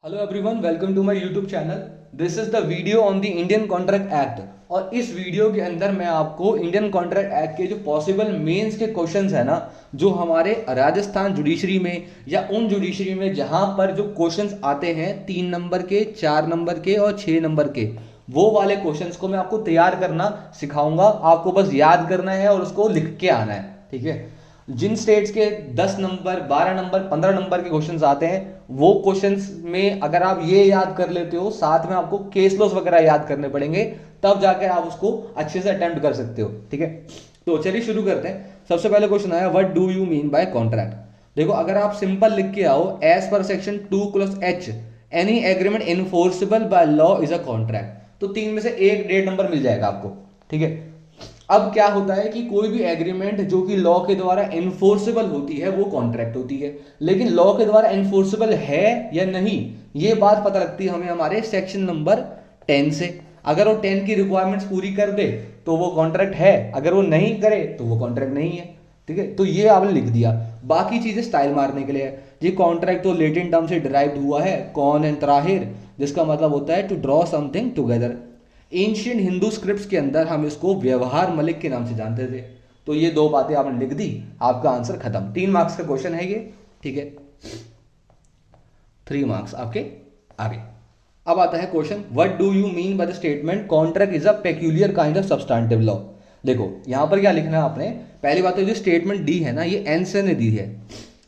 Hello everyone, welcome to my YouTube channel. This is the video on the Indian contract act. और इस video के अंदर मैं आपको इंडियन कॉन्ट्रैक्ट एक्ट के जो पॉसिबल मेंस के क्वेश्चंस है ना, जो हमारे राजस्थान जुडिशरी में या उन जुडिशरी में जहां पर जो क्वेश्चंस आते हैं 3 नंबर के, 4 नंबर के और 6 नंबर के, वो वाले क्वेश्चंस को मैं आपको तैयार करना सिखाऊंगा। आपको बस याद करना है और उसको लिख के आना है, ठीक है। जिन स्टेट्स के 10 नंबर, 12 नंबर, 15 नंबर के क्वेश्चंस आते हैं, वो क्वेश्चंस में अगर आप ये याद कर लेते हो, साथ में आपको केस लॉस वगैरह याद करने पड़ेंगे, तब जाकर आप उसको अच्छे से अटेम्प्ट कर सकते हो, ठीक है। तो चलिए शुरू करते हैं। सबसे पहले क्वेश्चन आया, what do you mean by contract. देखो, अगर आप सिंपल लिख के आओ, एज पर section 2(h) any agreement enforceable by law is a contract, तो 3 में से एक 1.5 नंबर मिल जाएगा आपको, ठीक है। अब क्या होता है कि कोई भी एग्रीमेंट जो कि लॉ के द्वारा इन्फोर्सेबल होती है वो कॉन्ट्रैक्ट होती है, लेकिन लॉ के द्वारा इन्फोर्सेबल है या नहीं, ये बात पता लगती है हमें हमारे सेक्शन नंबर 10 से। अगर वो 10 की रिक्वायरमेंट्स पूरी कर दे तो वो कॉन्ट्रैक्ट है, अगर वो नहीं करे तो वो कॉन्ट्रैक्ट नहीं है, ठीक है। तो ये आपने लिख दिया। बाकी चीजें स्टाइल मारने के लिए है जी। कॉन्ट्रैक्ट तो लेटिन टर्म से डिराइव्ड हुआ है, कॉन एंड त्राहिर, जिसका मतलब होता है to draw something together. Ancient Hindu scripts के अंदर हम इसको व्यवहार मलिक के नाम से जानते थे। तो ये दो बातें आपने लिख दी, आपका आंसर खत्म। 3 मार्क्स का क्वेश्चन है ये, ठीक है। 3 मार्क्स आपके आगे। अब आता है question, what do you mean by the statement contract is a peculiar kind of substantive law. देखो, यहां पर क्या लिखना है आपने, पहली बात तो जो स्टेटमेंट डी है ना, ये एंसन ने दी है।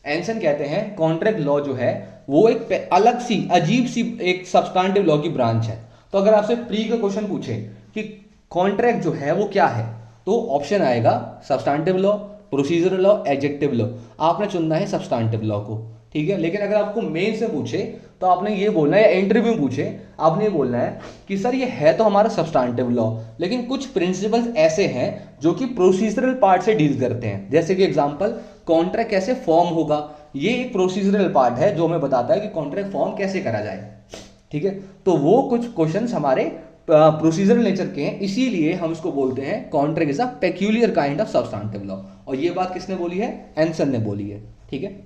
एंसन कहते हैं कॉन्ट्रैक्ट लॉ जो है वो एक अलग सी, अजीब सी एक सब्सटैंटिव लॉ की ब्रांच है। तो अगर आपसे प्री का क्वेश्चन पूछे कि कॉन्ट्रैक्ट जो है वो क्या है, तो ऑप्शन आएगा substantive law, procedural law, adjective law. आपने चुनना है सब्सटैंटिव लॉ को, ठीक है। लेकिन अगर आपको मेन से पूछे तो आपने ये बोलना है, या इंटरव्यू पूछे आपने ये बोलना है कि सर ये है तो हमारा सब्सटैंटिव लॉ, लेकिन कुछ प्रिंसिपल्स ऐसे हैं जो कि प्रोसीजरल पार्ट से डील करते हैं। जैसे कि एग्जांपल, कॉन्ट्रैक्ट कैसे फॉर्म होगा, ये एक प्रोसीजरल पार्ट है जो हमें बताता है कि कॉन्ट्रैक्ट फॉर्म कैसे करा जाए, ठीक है। तो वो कुछ क्वेश्चंस हमारे प्रोसीजरल नेचर के हैं, इसीलिए हम इसको बोलते हैं contract is a peculiar kind of substantive law. और ये बात किसने बोली है? एंसन ने बोली है, ठीक है।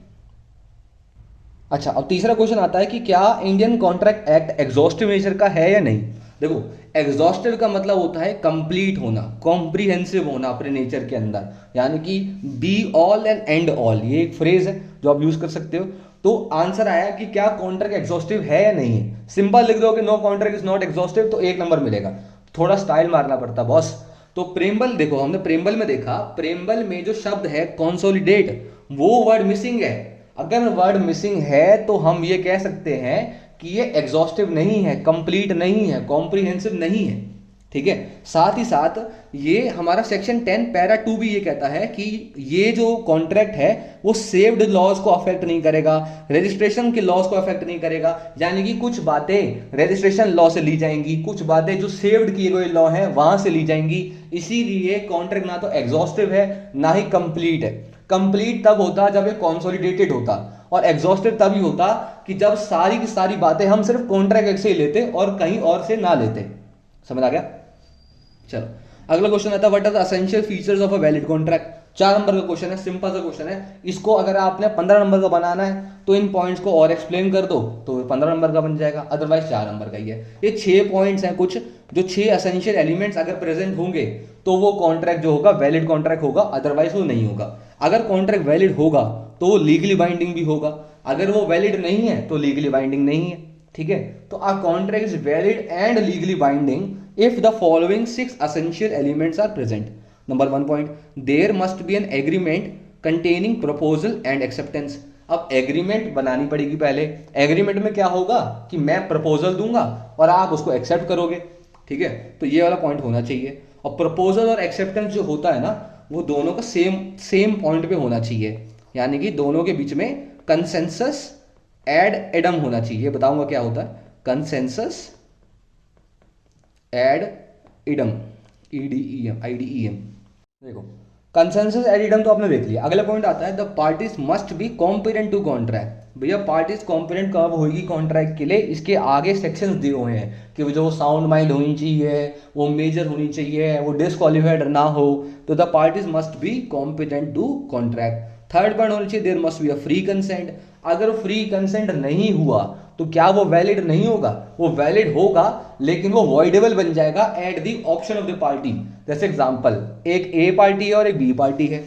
अच्छा, अब तीसरा क्वेश्चन आता है कि क्या Indian contract act exhaustive nature का है या नहीं। देखो, एग्जॉस्टिव का मतलब होता है कंप्लीट होना, कॉम्प्रिहेंसिव होना अपने नेचर के अंदर, यानी कि be all and and all, ये एक फ्रेज है जो आप यूज कर सकते हो। तो आंसर आया कि क्या कॉन्ट्रैक्ट एग्जॉस्टिव है या नहीं है। सिंपल लिख दो कि no contract is not exhaustive, तो 1 नंबर मिलेगा। थोड़ा स्टाइल मारना पड़ता बॉस। तो प्रेम्बल देखो, हमने प्रेम्बल में देखा, प्रेम्बल में जो शब्द है कॉन्सोलिडेट, वो वर्ड मिसिंग है। अगर वर्ड मिसिंग है तो हम ये कह सकते हैं कि ये एग्जॉस्टिव नहीं है, कंप्लीट नहीं है, कॉम्प्रिहेंसिव नहीं है, ठीक है। साथ ही साथ ये हमारा सेक्शन 10 पैरा 2 भी ये कहता है कि ये जो कॉन्ट्रैक्ट है वो सेव्ड लॉज को अफेक्ट नहीं करेगा, रजिस्ट्रेशन के लॉज को अफेक्ट नहीं करेगा। यानी कि कुछ बातें रजिस्ट्रेशन लॉ से ली जाएंगी, कुछ बातें जो सेव्ड किए हुए लॉ हैं वहां से ली जाएंगी। इसीलिए कॉन्ट्रैक्ट ना तो एग्जॉस्टिव है ना ही कंप्लीट है। कंप्लीट तब होता जब ये कॉन्सोलिडेटेड होता, और एग्जॉस्टिव तभी होता कि जब सारी की सारी बातें हम सिर्फ कॉन्ट्रैक्ट से ही लेते और कहीं और से ना लेते। समझ आ गया? चलो, अगला क्वेश्चन आता है, what are the essential features of a valid contract. 4 number का क्वेश्चन है, सिंपल सा क्वेश्चन है। इसको अगर आपने 15 नंबर का बनाना है तो इन पॉइंट्स को और एक्सप्लेन कर दो तो 15 नंबर का बन जाएगा, अदरवाइज 4 नंबर का ही है। ये 6 पॉइंट्स हैं कुछ, जो 6 एसेंशियल एलिमेंट्स अगर प्रेजेंट होंगे तो वो कॉन्ट्रैक्ट जो होगा वैलिड कॉन्ट्रैक्ट होगा, अदरवाइज वो नहीं होगा। अगर कॉन्ट्रैक्ट वैलिड होगा तो वो लीगली बाइंडिंग भी होगा, अगर वो वैलिड नहीं है तो लीगली बाइंडिंग नहीं है, ठीक है। तो a contract is valid and legally binding if the following 6 essential elements are present. Number 1 point, there must be an agreement containing proposal and acceptance. अब एग्रीमेंट बनानी पड़ेगी पहले। एग्रीमेंट में क्या होगा कि मैं प्रपोजल दूंगा और आप उसको एक्सेप्ट करोगे, ठीक है। तो ये वाला पॉइंट होना चाहिए। और प्रपोजल और एक्सेप्टेंस जो होता है ना, वो दोनों का सेम पॉइंट पे होना चाहिए, यानी कि दोनों के बीच में कंसेंसस एड एडम होना चाहिए। बताऊंगा क्या होता है कंसेंसस एड इडम, ईडीईएम, आईडीईएम। देखो, कंसेंसस एड इडम तो आपने देख लिया। अगला पॉइंट आता है, the parties must be competent to contract. भैया पार्टीज कॉम्पिटेंट कब होगी कॉन्ट्रैक्ट के लिए, इसके आगे सेक्शंस दिए हुए हैं कि जो साउंड माइंड होनी चाहिए, वो मेजर होनी चाहिए, वो डिसक्वालीफाइड ना हो। तो the parties must be competent to contract. Third point होना चाहिए, there must be a free consent. अगर फ्री कंसेंट नहीं हुआ तो क्या वो वैलिड नहीं होगा? वो वैलिड होगा, लेकिन वो वॉइडेबल बन जाएगा at the option of the party. जैसे एग्जांपल, एक ए पार्टी है और एक बी पार्टी है।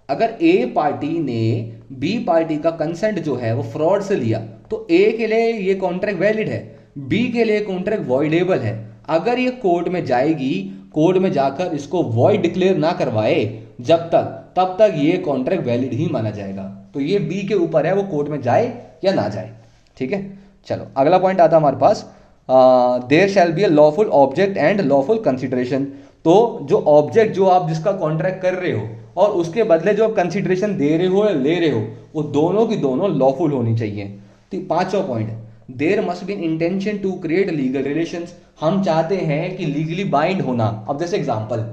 अगर ए पार्टी ने बी पार्टी का कंसेंट जो है वो फ्रॉड से लिया, तो ए के लिए ये कॉन्ट्रैक्ट वैलिड है, बी के लिए कॉन्ट्रैक्ट वॉइडेबल है। अगर ये कोर्ट में जाएगी, कोर्ट में जाकर इसको वॉइड डिक्लेयर ना करवाए तब तक ये कॉन्ट्रैक्ट वैलिड ही माना जाएगा। तो ये बी के ऊपर है, वो कोर्ट में जाए या ना जाए। ठीक है, चलो अगला पॉइंट आता है हमारे पास, there shall be a lawful object and lawful consideration. तो जो ऑब्जेक्ट जो आप जिसका कॉन्ट्रैक्ट कर रहे हो और उसके बदले जो आप कंसिडरेशन दे रहे हो या ले रहे हो, वो दोनों की दोनों लॉफुल होनी चाहिए। तो पांचवा point, there must be intention to create legal relations. हम चाहते हैं कि लीगली बाइंड होना। अब जैसे एग्जांपल,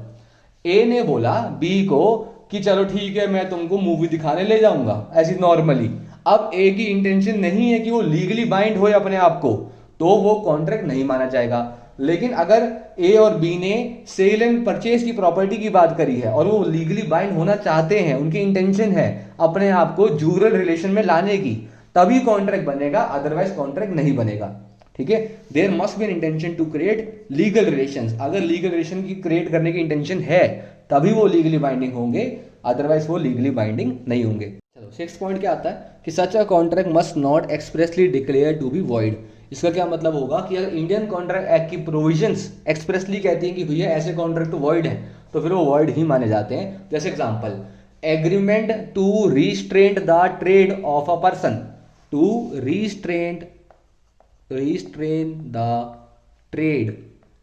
ए ने बोला बी को कि चलो ठीक है मैं तुमको मूवी दिखाने ले जाऊंगा ऐसी नॉर्मली। अब ए की इंटेंशन नहीं है कि वो लीगली बाइंड होए अपने आप को, तो वो कॉन्ट्रैक्ट नहीं माना जाएगा। लेकिन अगर ए और बी ने सेल एंड परचेज की प्रॉपर्टी की बात करी है और वो लीगली बाइंड होना चाहते हैं, उनकी इंटेंशन है अपने आप को जूरल रिलेशन में लाने की, तभी कॉन्ट्रैक्ट बनेगा, अदरवाइज कॉन्ट्रैक्ट नहीं बनेगा। ठीक है, there must be an intention to create legal relations. अगर लीगल रिलेशन की क्रिएट करने की इंटेंशन है तभी वो लीगली बाइंडिंग होंगे, अदरवाइज वो लीगली बाइंडिंग नहीं होंगे। चलो सिक्स पॉइंट क्या आता है कि such a contract must not expressly declare to be void. इसका क्या मतलब होगा कि अगर इंडियन कॉन्ट्रैक्ट एक्ट की प्रोविजंस एक्सप्रेसली कहती हैं कि भैया ऐसे कॉन्ट्रैक्ट तो वॉइड है, तो फिर वो वॉइड ही माने जाते हैं। जैसे example, agreement to restraint the trade of a person, to restrain the trade,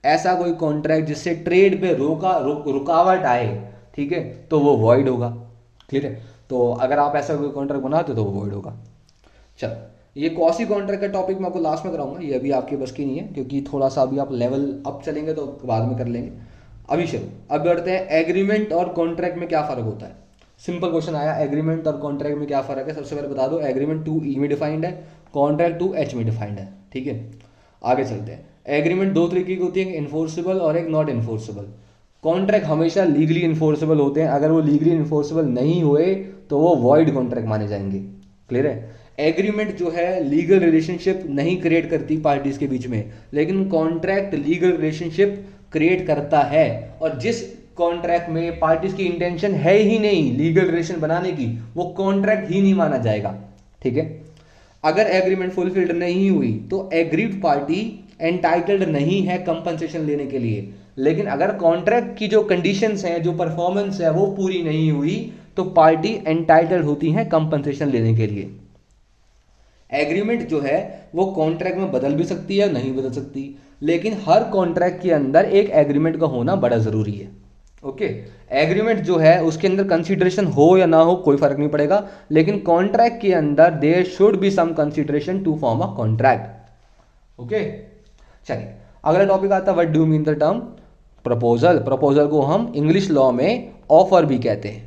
ऐसा कोई कॉन्ट्रैक्ट जिससे ट्रेड पे रुकावट आए, ठीक है, तो वो वॉइड होगा। ठीक है, तो अगर आप ऐसा कोई कॉन्ट्रैक्ट बनाते हो तो वो वॉइड होगा। चलो, ये क्वासी कॉन्ट्रैक्ट का टॉपिक मैं आपको लास्ट में कराऊंगा, ये अभी आपके बस की नहीं है, क्योंकि थोड़ा सा अभी आप लेवल अप चलेंगे तो बाद में कर लेंगे। अभी चलो अब बढ़ते हैं, एग्रीमेंट और कॉन्ट्रैक्ट में क्या फर्क होता है। सिंपल क्वेश्चन आया, एग्रीमेंट और कॉन्ट्रैक्ट में क्या फर्क है। सबसे पहले बता दो, एग्रीमेंट 2E में डिफाइंड है, कॉन्ट्रैक्ट 2H में डिफाइंड है। ठीक है, आगे चलते हैं। एग्रीमेंट दो तरीके की होती है, एक इन्फोर्सेबल और एक नॉट इन्फोर्सेबल। कॉन्ट्रैक्ट हमेशा लीगली इन्फोर्सेबल होते हैं, अगर वो लीगली इन्फोर्सेबल नहीं हुए तो वो वॉइड कॉन्ट्रैक्ट माने जाएंगे। क्लियर है। एग्रीमेंट जो है लीगल रिलेशनशिप नहीं क्रिएट करती पार्टीज के बीच में, लेकिन कॉन्ट्रैक्ट लीगल रिलेशनशिप क्रिएट करता है। और जिस कॉन्ट्रैक्ट में पार्टीज की इंटेंशन है ही नहीं लीगल रिलेशन बनाने की, वो कॉन्ट्रैक्ट ही नहीं माना जाएगा। ठीक है, अगर एग्रीमेंट फुलफिल्ड नहीं हुई तो एग्रीड पार्टी एंटाइटल्ड नहीं है कंपनसेशन लेने के लिए। लेकिन अगर कॉन्ट्रैक्ट की जो कंडीशंस हैं, जो परफॉर्मेंस है वो पूरी नहीं हुई, तो पार्टी एंटाइटल्ड होती है कंपनसेशन लेने के लिए। एग्रीमेंट जो है वो कॉन्ट्रैक्ट में बदल भी सकती है, नहीं बदल सकती, लेकिन हर कॉन्ट्रैक्ट के अंदर एक एग्रीमेंट का होना बड़ा जरूरी है। ओके, एग्रीमेंट जो है उसके अंदर कंसीडरेशन हो या ना हो कोई फर्क नहीं पड़ेगा, लेकिन कॉन्ट्रैक्ट के अंदर there should be some consideration to form a contract. Okay, चलिए अगला टॉपिक आता है, what do mean the term proposal. Proposal को हम इंग्लिश लॉ में ऑफर भी कहते हैं।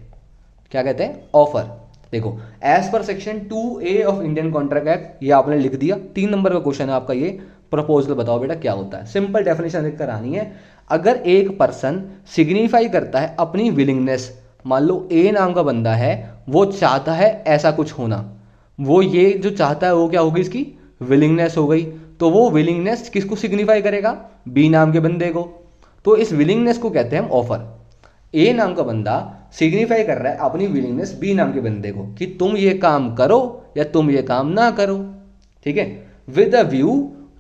क्या कहते हैं? ऑफर। देखो, एज पर section 2A of Indian contract act, ये आपने लिख दिया, 3 नंबर का क्वेश्चन है आपका ये। प्रपोजल बताओ बेटा क्या होता है। सिंपल डेफिनेशन लिख कर आनी है। अगर एक पर्सन सिग्निफाई करता है अपनी विलिंगनेस, मान लो ए नाम का बंदा है, वो चाहता है ऐसा कुछ होना, वो ये जो चाहता है वो क्या होगी, इसकी विलिंगनेस हो गई। तो वो विलिंगनेस किसको सिग्निफाई करेगा? बी नाम के बंदे को। तो इस विलिंगनेस को कहते हैं हम ऑफर। ए नाम का बंदा सिग्निफाई कर रहा है अपनी विलिंगनेस बी नाम के बंदे को कि तुम ये काम करो या तुम ये काम ना करो। ठीक है, with a view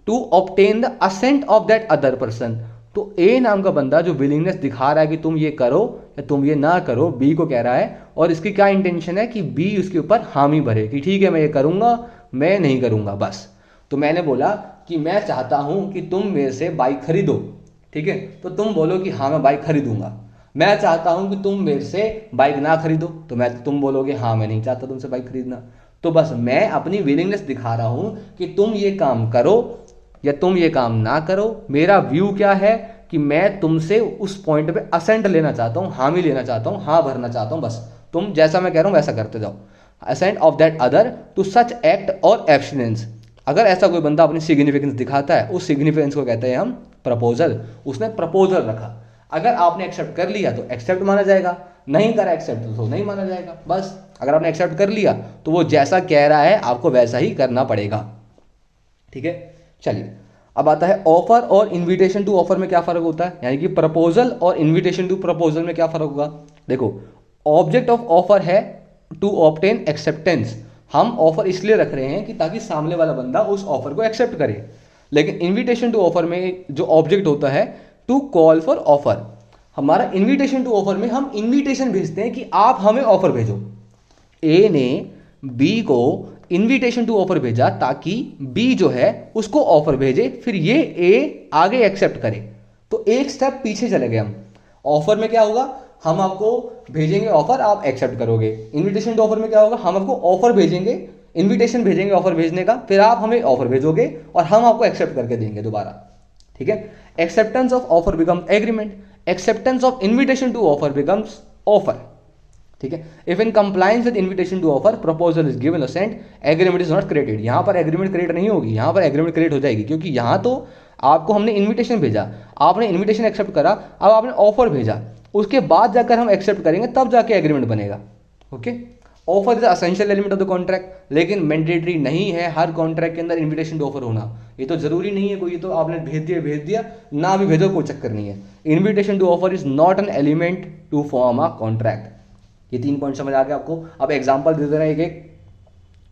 to obtain the assent of that other person. तो ए नाम का बंदा जो विलिंगनेस दिखा रहा है कि तुम ये करो या तुम ये ना करो, बी को कह रहा है, और इसकी क्या इंटेंशन है कि बी उसके ऊपर हामी भरे कि ठीक है मैं ये करूंगा, मैं नहीं करूंगा बस। तो मैंने बोला कि मैं चाहता हूं कि तुम मेरे से बाइक खरीदो, ठीक है, तो तुम बोलो कि हाँ मैं बाइक खरीदूंगा। मैं चाहता हूं कि तुम मेरे से बाइक ना खरीदो, तो तुम बोलोगे हाँ मैं नहीं चाहता तुमसे बाइक खरीदना। तो बस मैं अपनी विलिंगनेस दिखा रहा हूं कि तुम ये काम करो या तुम ये काम ना करो। मेरा व्यू क्या है कि मैं तुमसे उस पॉइंट पे असेंट लेना चाहता हूं, हामी लेना चाहता हूं, हाँ भरना चाहता हूं, बस तुम जैसा मैं कह रहा हूं वैसा करते जाओ। Assent of that other to such act और एब्स्टिनेंस। अगर ऐसा कोई बंदा अपनी सिग्निफिकेंस दिखाता है, उस सिग्निफिकेंस को कहते हैं हम प्रपोजल। उसने प्रपोजल रखा, अगर आपने एक्सेप्ट कर लिया तो एक्सेप्ट माना जाएगा, नहीं करा एक्सेप्ट तो नहीं माना जाएगा। बस अगर आपने एक्सेप्ट कर लिया तो वो जैसा कह रहा है आपको वैसा ही करना पड़ेगा। ठीक है, चलिए अब आता है ऑफर और इनविटेशन टू ऑफर में क्या फर्क होता है, यानी कि प्रपोजल और इनविटेशन टू प्रपोजल में क्या फर्क होगा। देखो, ऑब्जेक्ट ऑफ ऑफर है टू ऑब्टेन एक्सेप्टेंस, हम ऑफर इसलिए रख रहे हैं कि ताकि सामने वाला बंदा उस ऑफर को एक्सेप्ट करे। लेकिन इनविटेशन टू ऑफर में जो ऑब्जेक्ट होता है टू कॉल फॉर ऑफर, हमारा इनविटेशन टू ऑफर में हम इनविटेशन भेजते हैं कि आप हमें ऑफर भेजो। ए ने बी को इनविटेशन टू ऑफर भेजा ताकि बी जो है उसको ऑफर भेजे, फिर ये ए आगे एक्सेप्ट करे। तो एक स्टेप पीछे चले गए हम। ऑफर में क्या होगा, हम आपको भेजेंगे ऑफर, आप एक्सेप्ट करोगे। इनविटेशन टू ऑफर में क्या होगा, हम आपको ऑफर भेजेंगे, इनविटेशन भेजेंगे ऑफर भेजने का, फिर आप हमें ऑफर भेजोगे और हम आपको एक्सेप्ट करके देंगे दोबारा। ठीक है, acceptance of offer becomes agreement, acceptance of invitation to offer becomes offer. ठीक है, if in compliance with invitation to offer proposal is given assent, agreement is not created. यहां पर एग्रीमेंट क्रिएट नहीं होगी, यहां पर एग्रीमेंट क्रिएट हो जाएगी, क्योंकि यहां तो आपको हमने इनविटेशन भेजा, आपने इनविटेशन एक्सेप्ट करा, अब आपने ऑफर भेजा, उसके बाद जाकर हम एक्सेप्ट करेंगे, तब जाके एग्रीमेंट बनेगा। Okay, offer is essential element of the contract, लेकिन मैंडेटरी नहीं है हर कॉन्ट्रैक्ट के अंदर इनविटेशन टू ऑफर होना, ये तो जरूरी नहीं है कोई, ये तो आपने भेज दिया ना भी भेजो कोई चक्कर नहीं है। Invitation to offer is not an element to form a contract. ये 3 पॉइंट समझ आ गया आपको। अब एग्जांपल दे दे रहे हैं एक एक,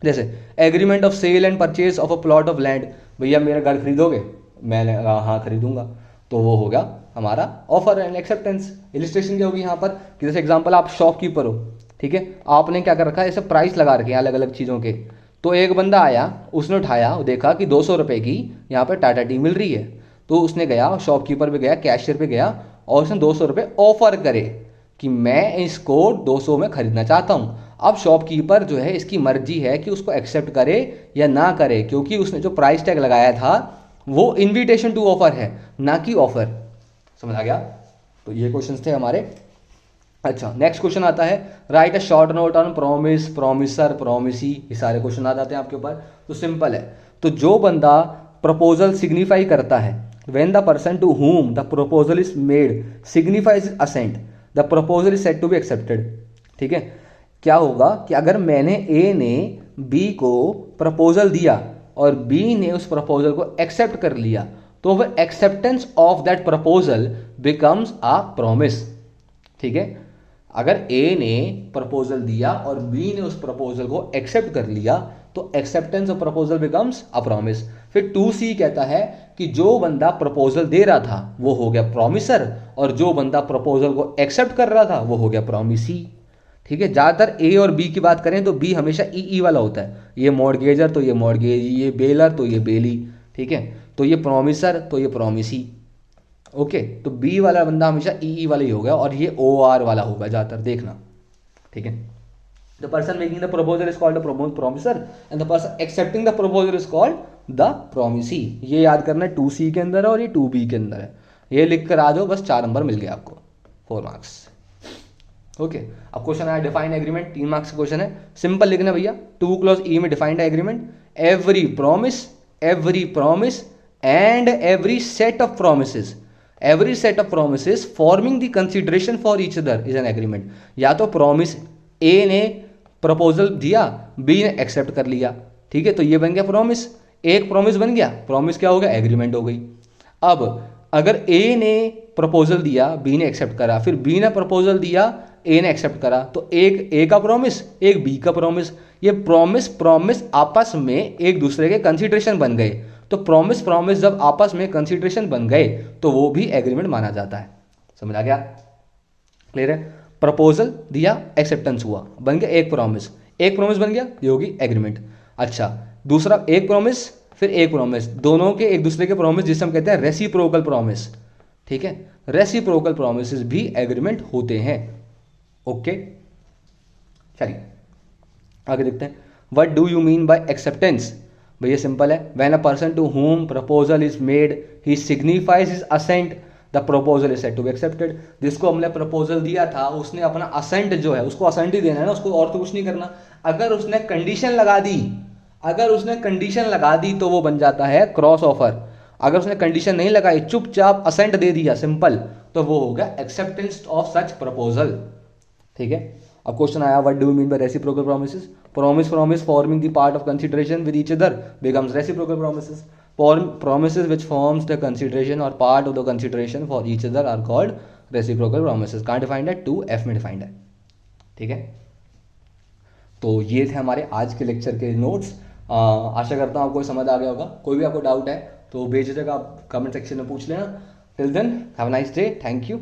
जैसे agreement of sale and purchase of a plot of land, भैया मेरा घर खरीदोगे, मैंने हाँ खरीदूंगा, तो वो होगा हमारा ऑफर एंड एक्सेप्टेंस। इलिस्ट्रेशन क्या होगी यहाँ पर, कि जैसे एग्जांपल आप शॉपकीपर हो, ठीक है, आपने क्या कर रखा है, ऐसे प्राइस लगा रखे हैं अलग अलग चीज़ों के, तो एक बंदा आया, उसने उठाया, देखा कि 200 रुपये की यहाँ पर टाटा टी मिल रही है, तो उसने गया, शॉपकीपर पे गया, कैशियर पे गया और उसने 200 रुपये ऑफर करे कि मैं इसको 200 में खरीदना चाहता हूँ। अब शॉपकीपर जो है इसकी मर्जी है कि उसको एक्सेप्ट करे या ना करे, क्योंकि उसने जो प्राइस टैग लगाया था वो इनविटेशन टू ऑफर है, ना कि ऑफर। समझ आ गया। तो ये क्वेश्चंस थे हमारे। अच्छा, नेक्स्ट क्वेश्चन आता है, write a short note on promise, promisor, promisee, ये सारे क्वेश्चन आ जाते हैं आपके ऊपर। तो सिंपल है, तो जो बंदा प्रपोजल सिग्निफाई करता है, when the person to whom the proposal is made signifies assent, the proposal is said to be accepted. ठीक है, क्या होगा कि अगर मैंने ए ने बी को प्रपोजल दिया और बी ने उस प्रपोजल को एक्सेप्ट कर लिया, तो वह acceptance of that proposal becomes a promise. ठीक है, अगर ए ने प्रपोजल दिया और बी ने उस प्रपोजल को एक्सेप्ट कर लिया, तो acceptance of proposal becomes a promise. फिर 2C कहता है कि जो बंदा प्रपोजल दे रहा था वो हो गया प्रॉमिसर, और जो बंदा प्रपोजल को एक्सेप्ट कर रहा था वो हो गया प्रॉमिसी। ठीक है, ज़्यादातर ए और बी की बात करें तो बी हमेशा ई वाला होता है, ये मॉर्गेजर तो ये मॉर्गेजी, ये बेलर तो ये बेली। ठीक है, तो ये प्रॉमिसर तो ये प्रॉमिसी। ओके, तो बी वाला बंदा हमेशा ई वाला ही होगा और ये OR वाला होगा ज़्यादातर, देखना। ठीक है, the person making the proposal is called the promisor and the person accepting the proposal is called the promisee. ये याद करना है, 2C के अंदर है और ये 2B के अंदर है। ये लिख कर आ जाओ, बस 4 नंबर मिल गया आपको, 4 मार्क्स। ओके, अब क्वेश्चन आया डिफाइन एग्रीमेंट, 3 मार्क्स का क्वेश्चन है। सिंपल लिखना भैया, 2 क्लॉज E में defined agreement, every promise and every set of promises, every set of promises forming the consideration for each other is an agreement. या तो promise, ए ने proposal दिया, B ने एक्सेप्ट कर लिया, ठीक है, तो ये बन गया प्रॉमिस, एक प्रॉमिस बन गया, प्रॉमिस क्या हो गया, एग्रीमेंट हो गई। अब अगर ए ने प्रपोजल दिया, बी ने एक्सेप्ट करा, फिर बी ने प्रपोजल दिया, ए ने एक्सेप्ट करा, तो एक ए का प्रॉमिस, एक बी का प्रॉमिस, ये प्रॉमिस आपस में एक दूसरे के कंसिडरेशन बन गए। तो प्रॉमिस जब आपस में कंसिडरेशन बन गए तो वो भी एग्रीमेंट माना जाता है। समझ आ गया, क्लियर है। प्रपोजल दिया, एक्सेप्टेंस हुआ, बन गया एक प्रॉमिस बन गया, ये होगी एग्रीमेंट। अच्छा, दूसरा एक प्रॉमिस फिर एक प्रॉमिस, दोनों के एक दूसरे के प्रॉमिस, जिसे हम कहते हैं रेसिप्रोकल प्रॉमिस। ठीक है, रेसिप्रोकल प्रॉमिसेस भी एग्रीमेंट होते हैं। ओके, चलिए आगे देखते हैं। What do you mean by acceptance? भैया सिंपल है, when a person to whom proposal is made he signifies his assent, the proposal is said to be accepted. जिसको हमने प्रपोजल दिया था उसने अपना असेंट जो है, उसको असेंट ही देना है ना, उसको और तो कुछ नहीं करना। अगर उसने कंडीशन लगा दी तो वो बन जाता है क्रॉस ऑफर। अगर उसने कंडीशन नहीं लगाई, चुपचाप असेंट दे दिया सिंपल, तो वो हो गया एक्सेप्टेंस ऑफ सच प्रपोजल। ठीक है, अब क्वेश्चन आया what do you mean bye reciprocal promises, promise forming the part of consideration with each other becomes reciprocal promises. Promises which forms the consideration or part of the consideration for each other are called reciprocal promises. कहाँ defined है? 2F में defined है, ठीक है। तो ये थे हमारे आज के लेक्चर के नोट्स। आशा करता हूँ आपको समझ आ गया होगा। कोई भी आपको डाउट है तो बेझिझक आप कमेंट सेक्शन में पूछ लेना। Till then have a nice day, thank you.